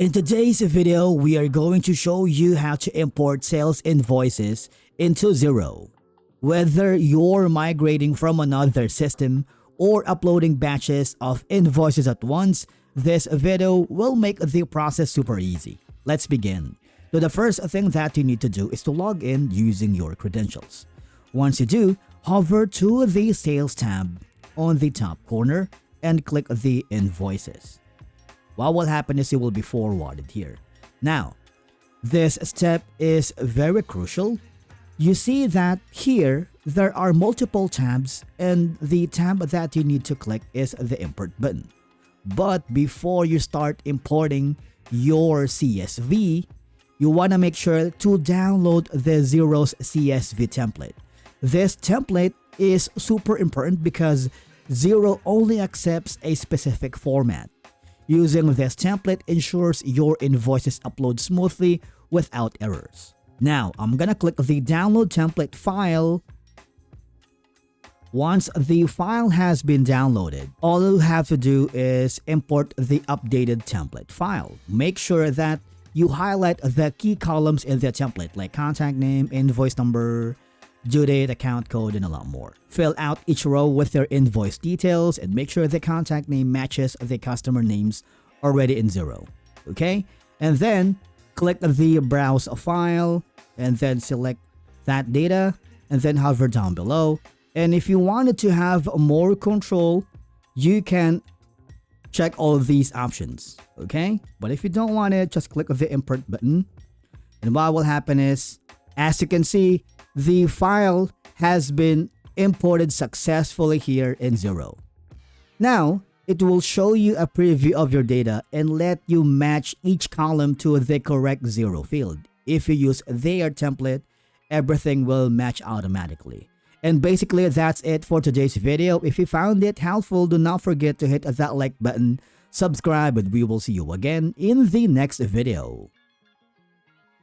In today's video, we are going to show you how to import sales invoices into Xero. Whether you're migrating from another system or uploading batches of invoices at once, this video will make the process super easy. Let's begin. So the first thing that you need to do is to log in using your credentials. Once you do, hover to the Sales tab on the top corner and click the Invoices. What will happen is you will be forwarded here. Now, this step is very crucial. You see that here there are multiple tabs, and the tab that you need to click is the import button. But before you start importing your CSV, you want to make sure to download the Xero's CSV template. This template is super important because Xero only accepts a specific format. Using this template ensures your invoices upload smoothly without errors. Now, I'm gonna click the download template file. Once the file has been downloaded, all you have to do is import the updated template file. Make sure that you highlight the key columns in the template like contact name, invoice number, due date, account code, and a lot more. Fill out each row with their invoice details and make sure the contact name matches the customer names already in Xero. Okay? And then click the browse file and then select that data and then hover down below. And if you wanted to have more control, you can check all of these options. Okay? But if you don't want it, just click the import button. And what will happen is, as you can see, the file has been imported successfully here in Xero. Now, it will show you a preview of your data and let you match each column to the correct Xero field. If you use their template, everything will match automatically. And basically, that's it for today's video. If you found it helpful, do not forget to hit that like button, subscribe, and we will see you again in the next video.